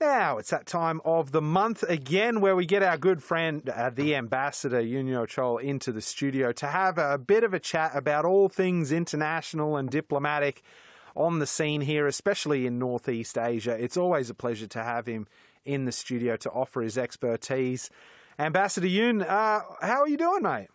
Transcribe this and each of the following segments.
Now it's that time of the month again where we get our good friend, the ambassador, Yoon into the studio to have a bit of a chat about all things international and diplomatic on the scene here, especially in Northeast Asia. It's always a pleasure to have him in the studio to offer his expertise. Ambassador Yoon, how are you doing, mate?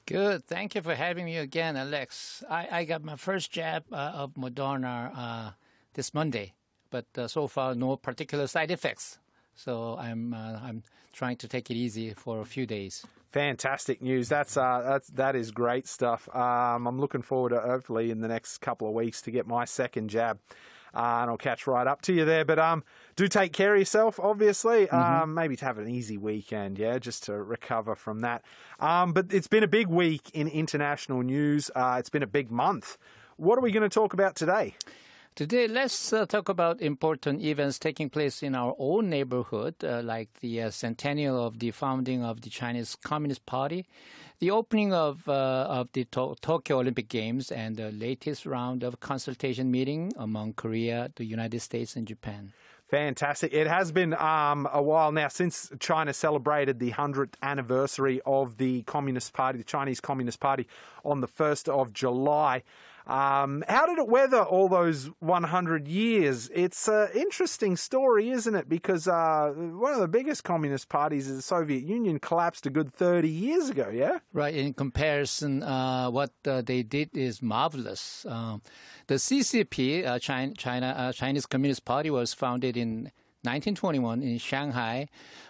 Good. Thank you for having me again, Alex. I got my first jab of Moderna this Monday, but so far no particular side effects. So I'm trying to take it easy for a few days. Fantastic news. That is great stuff. I'm looking forward to hopefully in the next couple of weeks to get my second jab. And I'll catch right up to you there. But do take care of yourself, obviously. Maybe to have an easy weekend, just to recover from that. But it's been a big week in international news. It's been a big month. What are we going to talk about today? Today, let's talk about important events taking place in our own neighborhood, like the Centennial of the founding of the Chinese Communist Party, the opening of the Tokyo Olympic Games, and the latest round of consultation meeting among Korea, the United States, and Japan. Fantastic. It has been a while now since China celebrated the 100th anniversary of the Communist Party, the Chinese Communist Party, on the 1st of July. How did it weather all those 100 years? It's an interesting story, isn't it? Because one of the biggest communist parties is the Soviet Union collapsed a good 30 years ago, yeah? Right. In comparison, what they did is marvelous. The CCP, Chinese Communist Party, was founded in 1921 in Shanghai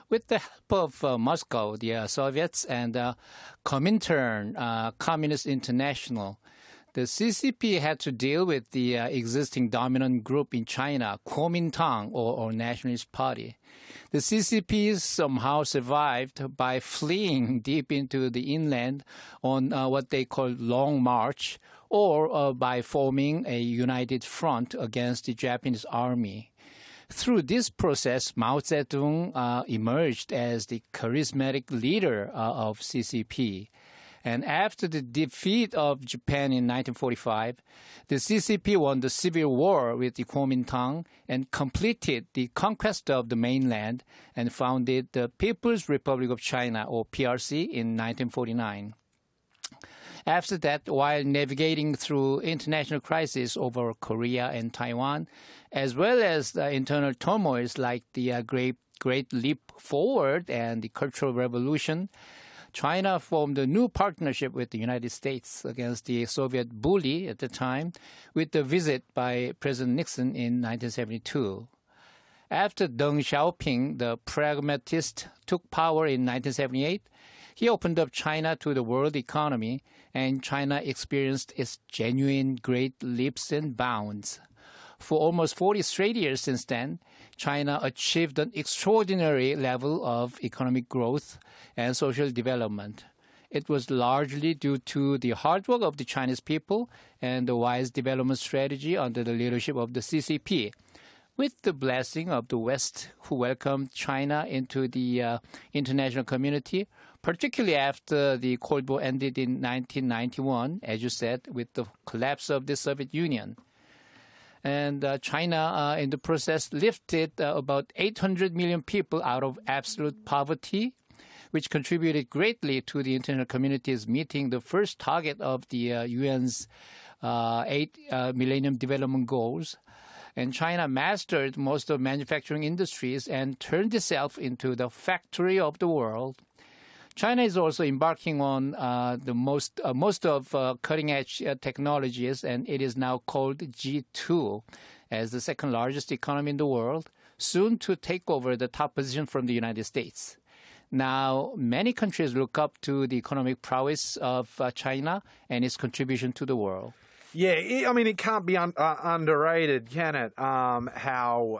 with the help of Moscow, the Soviets, and Comintern, Communist International. The CCP had to deal with the existing dominant group in China, Kuomintang, or Nationalist Party. The CCP somehow survived by fleeing deep into the inland on what they call Long March, or by forming a united front against the Japanese army. Through this process, Mao Zedong emerged as the charismatic leader of CCP. And after the defeat of Japan in 1945, the CCP won the civil war with the Kuomintang and completed the conquest of the mainland and founded the People's Republic of China, or PRC, in 1949. After that, while navigating through international crises over Korea and Taiwan, as well as the internal turmoils like the Great Leap Forward and the Cultural Revolution, China formed a new partnership with the United States against the Soviet bully at the time with the visit by President Nixon in 1972. After Deng Xiaoping, the pragmatist, took power in 1978, he opened up China to the world economy, and China experienced its genuine great leaps and bounds. For almost 40 straight years since then, China achieved an extraordinary level of economic growth and social development. It was largely due to the hard work of the Chinese people and the wise development strategy under the leadership of the CCP, with the blessing of the West, who welcomed China into the international community, particularly after the Cold War ended in 1991, as you said, with the collapse of the Soviet Union. And China, in the process, lifted about 800 million people out of absolute poverty, which contributed greatly to the international community's meeting the first target of the UN's 8 Millennium Development Goals. And China mastered most of manufacturing industries and turned itself into the factory of the world. China is also embarking on the most of cutting-edge technologies, and it is now called G2 as the second largest economy in the world, soon to take over the top position from the United States. Now, many countries look up to the economic prowess of China and its contribution to the world. Yeah, I mean, it can't be underrated, can it? How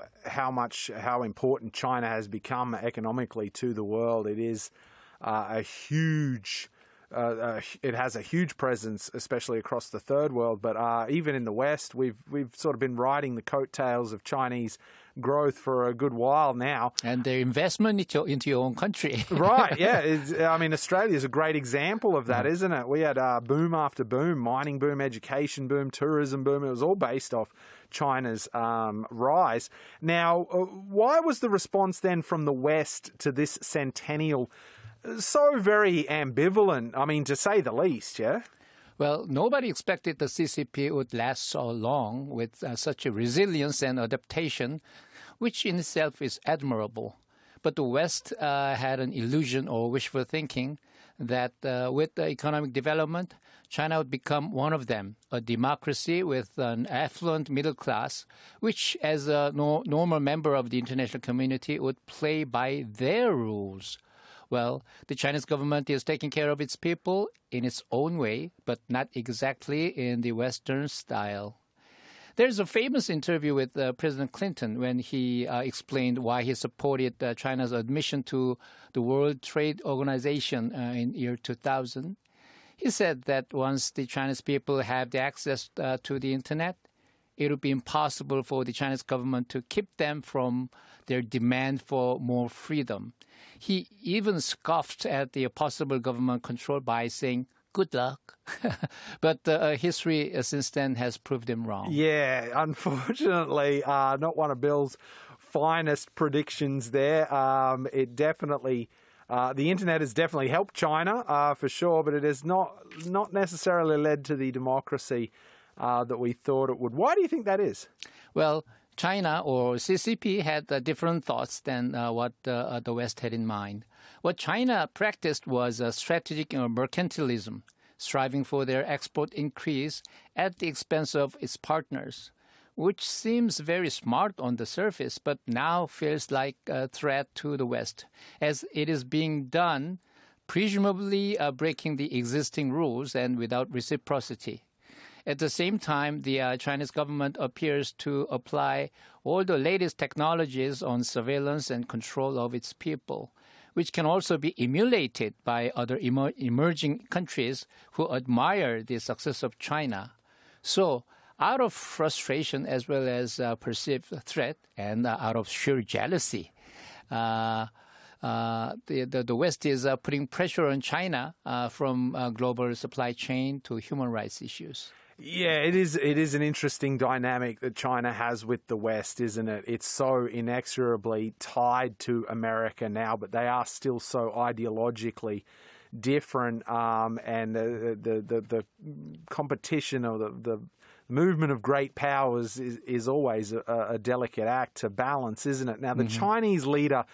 important China has become economically to the world. It is it has a huge presence, especially across the third world. But even in the West, we've sort of been riding the coattails of Chinese growth for a good while now. And their investment into your own country. Right, yeah. I mean, Australia is a great example of that, isn't it? We had boom after boom, mining boom, education boom, tourism boom. It was all based off China's rise. Now, why was the response then from the West to this Centennial so very ambivalent? I mean, to say the least, yeah? Well, nobody expected the CCP would last so long with such a resilience and adaptation, which in itself is admirable. But the West had an illusion or wishful thinking that with the economic development, China would become one of them, a democracy with an affluent middle class, which as a normal member of the international community would play by their rules. Well, the Chinese government is taking care of its people in its own way, but not exactly in the Western style. There's a famous interview with President Clinton when he explained why he supported China's admission to the World Trade Organization in year 2000. He said that once the Chinese people have the access to the internet, it would be impossible for the Chinese government to keep them from their demand for more freedom. He even scoffed at the possible government control by saying, "Good luck." But history since then has proved him wrong. Yeah, unfortunately, not one of Bill's finest predictions there. It definitely, the internet has definitely helped China for sure, but it has not necessarily led to the democracy that we thought it would. Why do you think that is? Well, China or CCP had different thoughts than what the West had in mind. What China practiced was strategic mercantilism, striving for their export increase at the expense of its partners, which seems very smart on the surface, but now feels like a threat to the West, as it is being done, presumably breaking the existing rules and without reciprocity. At the same time, the Chinese government appears to apply all the latest technologies on surveillance and control of its people, which can also be emulated by other emerging countries who admire the success of China. So, out of frustration as well as perceived threat and out of sheer jealousy, the West is putting pressure on China from global supply chain to human rights issues. Yeah, it is an interesting dynamic that China has with the West, isn't it? It's so inexorably tied to America now, but they are still so ideologically different, and the competition or the movement of great powers is always a delicate act to balance, isn't it? Now, the Chinese leader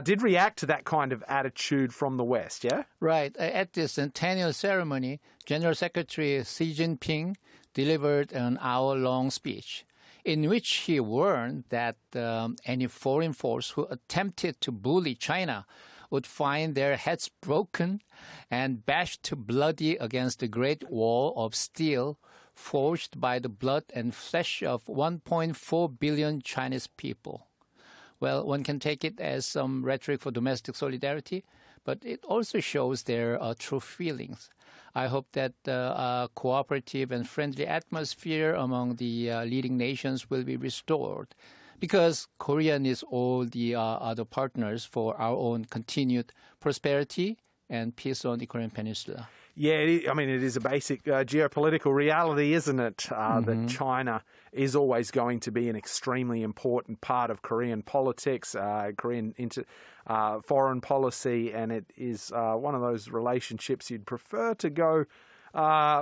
did react to that kind of attitude from the West, yeah? Right. At the Centennial ceremony, General Secretary Xi Jinping delivered an hour-long speech in which he warned that any foreign force who attempted to bully China would find their heads broken and bashed bloody against the Great Wall of Steel forged by the blood and flesh of 1.4 billion Chinese people. Well, one can take it as some rhetoric for domestic solidarity, but it also shows their true feelings. I hope that the cooperative and friendly atmosphere among the leading nations will be restored, because Korea needs all the other partners for our own continued prosperity and peace on the Korean Peninsula. Yeah, it is a basic geopolitical reality, isn't it? That China is always going to be an extremely important part of Korean politics, Korean foreign policy, and it is one of those relationships you'd prefer to go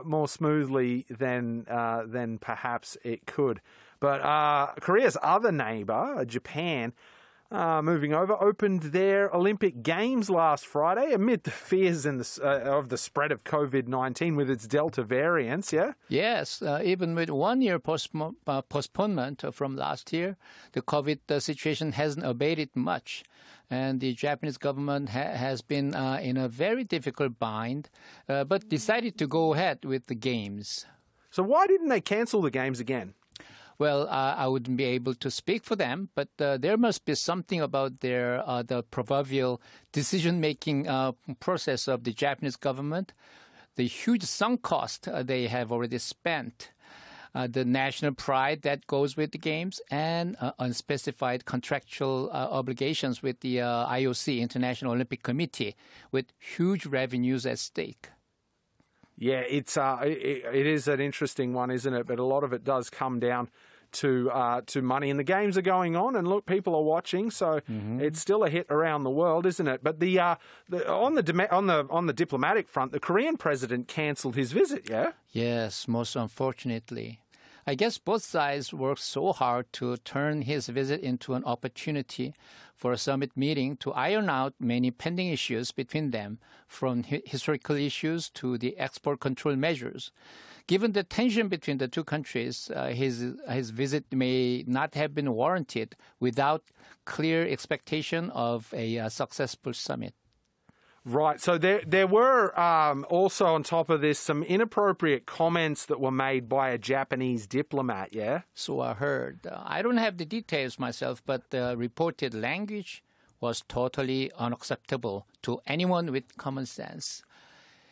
more smoothly than perhaps it could. But Korea's other neighbour, Japan, moving over, opened their Olympic Games last Friday amid the fears of the spread of COVID-19 with its Delta variants, yeah? Yes, even with 1 year postponement from last year, the COVID situation hasn't abated much. And the Japanese government has been in a very difficult bind, but decided to go ahead with the Games. So why didn't they cancel the Games again? Well, I wouldn't be able to speak for them, but there must be something about the proverbial decision-making process of the Japanese government, the huge sunk cost they have already spent. the national pride that goes with the games, and unspecified contractual obligations with the IOC, International Olympic Committee, with huge revenues at stake. Yeah, it is an interesting one, isn't it? But a lot of it does come down to money, and the games are going on, and look, people are watching, so it's still a hit around the world, isn't it? But on the diplomatic front, the Korean president cancelled his visit. Yeah. Yes, most unfortunately. I guess both sides worked so hard to turn his visit into an opportunity for a summit meeting to iron out many pending issues between them, from historical issues to the export control measures. Given the tension between the two countries, his visit may not have been warranted without clear expectation of a successful summit. Right. So there were also, on top of this, some inappropriate comments that were made by a Japanese diplomat, yeah? So I heard. I don't have the details myself, but the reported language was totally unacceptable to anyone with common sense.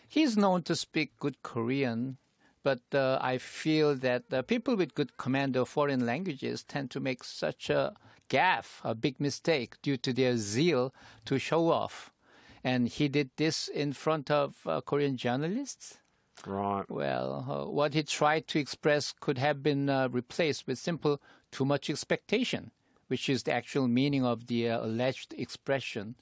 He's known to speak good Korean, but I feel that people with good command of foreign languages tend to make such a gaffe, a big mistake, due to their zeal to show off. And he did this in front of Korean journalists? Right. Well, what he tried to express could have been replaced with simple too much expectation, which is the actual meaning of the alleged expression.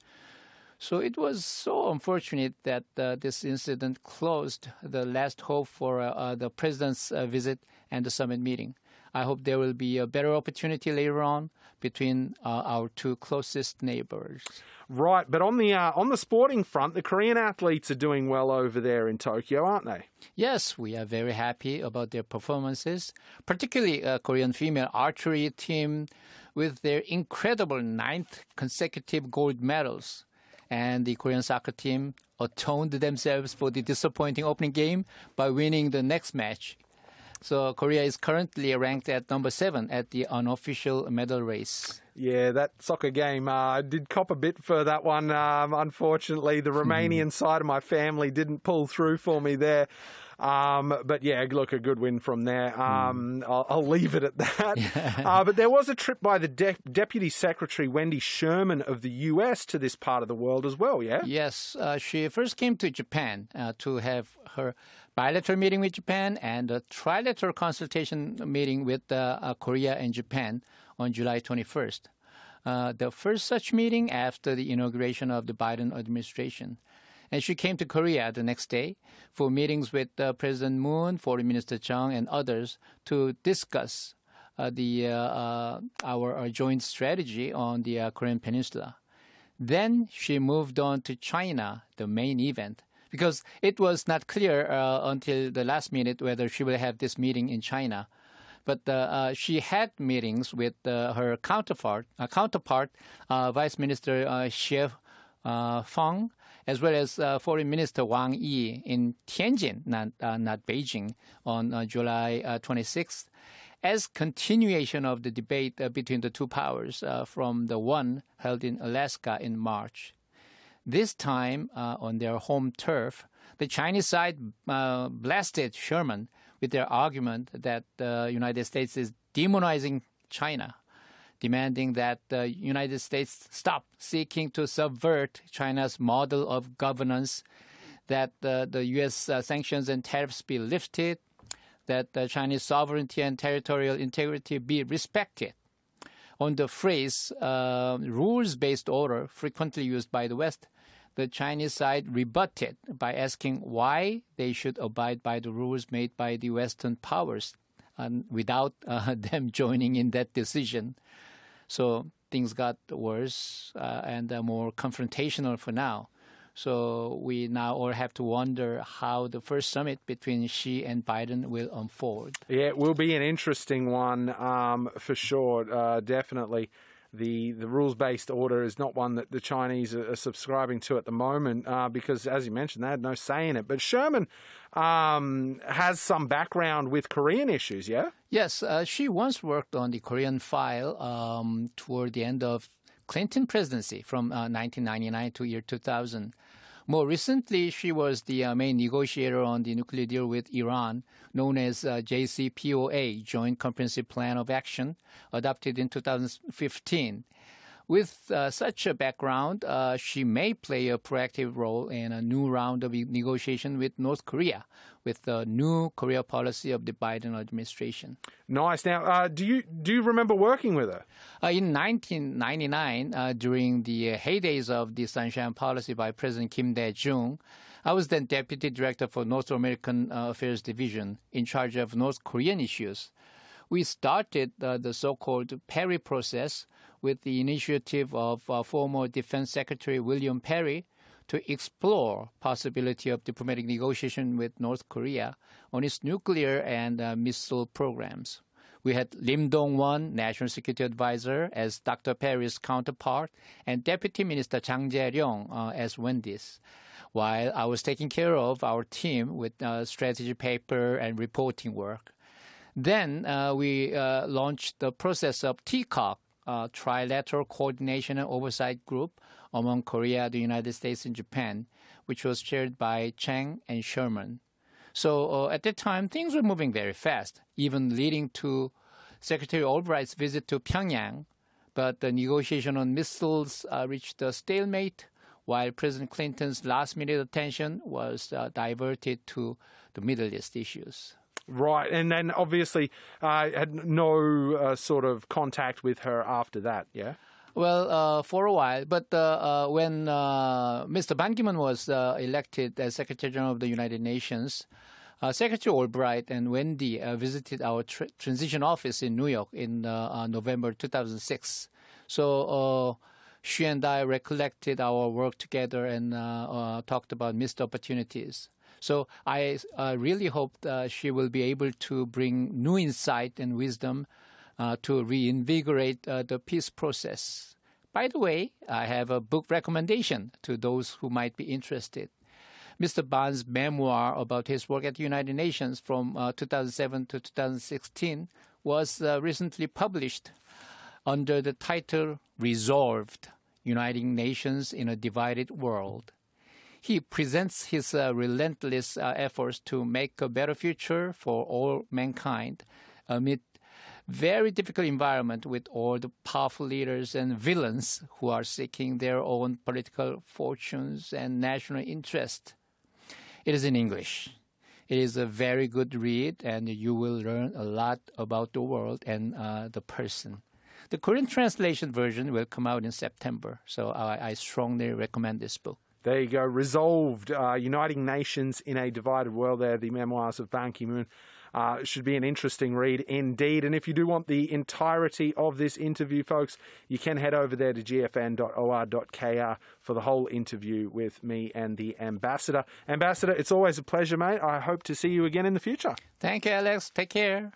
So it was so unfortunate that this incident closed the last hope for the president's visit and the summit meeting. I hope there will be a better opportunity later on between our two closest neighbors. Right, but on the sporting front, the Korean athletes are doing well over there in Tokyo, aren't they? Yes, we are very happy about their performances, particularly Korean female archery team with their incredible 9th consecutive gold medals. And the Korean soccer team atoned themselves for the disappointing opening game by winning the next match. So Korea is currently ranked at number 7 at the unofficial medal race. Yeah, that soccer game did cop a bit for that one. Unfortunately, the Romanian side of my family didn't pull through for me there. But yeah, look, a good win from there. I'll leave it at that. But there was a trip by the Deputy Secretary Wendy Sherman of the U.S. to this part of the world as well, yeah? Yes, she first came to Japan to have her bilateral meeting with Japan and a trilateral consultation meeting with Korea and Japan on July 21st. The first such meeting after the inauguration of the Biden administration. And she came to Korea the next day for meetings with President Moon, Foreign Minister Chung, and others to discuss our joint strategy on the Korean Peninsula. Then she moved on to China, the main event, because it was not clear until the last minute whether she will have this meeting in China. But she had meetings with her counterpart, Vice Minister Xie Feng, as well as Foreign Minister Wang Yi in Tianjin, not Beijing, on July 26th, as continuation of the debate between the two powers from the one held in Alaska in March. This time, on their home turf, the Chinese side blasted Sherman with their argument that the United States is demonizing China, demanding that the United States stop seeking to subvert China's model of governance, that the U.S. sanctions and tariffs be lifted, that the Chinese sovereignty and territorial integrity be respected. On the phrase rules-based order frequently used by the West, the Chinese side rebutted by asking why they should abide by the rules made by the Western powers without them joining in that decision. So things got worse and more confrontational for now. So we now all have to wonder how the first summit between Xi and Biden will unfold. Yeah, it will be an interesting one for sure, definitely. The rules-based order is not one that the Chinese are subscribing to at the moment because, as you mentioned, they had no say in it. But Sherman has some background with Korean issues, yeah? Yes, she once worked on the Korean file toward the end of Clinton presidency from 1999 to year 2000. More recently, she was the main negotiator on the nuclear deal with Iran, known as JCPOA, Joint Comprehensive Plan of Action, adopted in 2015. With such a background, she may play a proactive role in a new round of negotiation with North Korea, with the new Korea policy of the Biden administration. Nice. Now, do you remember working with her? In 1999, during the heydays of the Sunshine Policy by President Kim Dae-jung, I was then Deputy Director for North American Affairs Division, in charge of North Korean issues. We started the so-called Perry process with the initiative of former Defense Secretary William Perry to explore possibility of diplomatic negotiation with North Korea on its nuclear and missile programs. We had Lim Dong-won, National Security Advisor, as Dr. Perry's counterpart, and Deputy Minister Jang Jae-ryong as Wendy's, while I was taking care of our team with strategy paper and reporting work. Then we launched the process of TCOC, Trilateral Coordination and Oversight Group among Korea, the United States, and Japan, which was chaired by Chang and Sherman. So at that time, things were moving very fast, even leading to Secretary Albright's visit to Pyongyang. But the negotiation on missiles reached a stalemate, while President Clinton's last-minute attention was diverted to the Middle East issues. Right, and then obviously had no sort of contact with her after that, yeah? Well, for a while, but when Mr. Ban Ki-moon was elected as Secretary General of the United Nations, Secretary Albright and Wendy visited our transition office in New York in November 2006. So she and I recollected our work together and talked about missed opportunities. So I really hope she will be able to bring new insight and wisdom to reinvigorate the peace process. By the way, I have a book recommendation to those who might be interested. Mr. Ban's memoir about his work at the United Nations from 2007 to 2016 was recently published under the title Resolved, Uniting Nations in a Divided World. He presents his relentless efforts to make a better future for all mankind amid very difficult environment with all the powerful leaders and villains who are seeking their own political fortunes and national interest. It is in English. It is a very good read, and you will learn a lot about the world and the person. The Korean translation version will come out in September, so I strongly recommend this book. There you go. Resolved, Uniting Nations in a Divided World there, the memoirs of Ban Ki-moon. Should be an interesting read indeed. And if you do want the entirety of this interview, folks, you can head over there to gfn.or.kr for the whole interview with me and the Ambassador. Ambassador, it's always a pleasure, mate. I hope to see you again in the future. Thank you, Alex. Take care.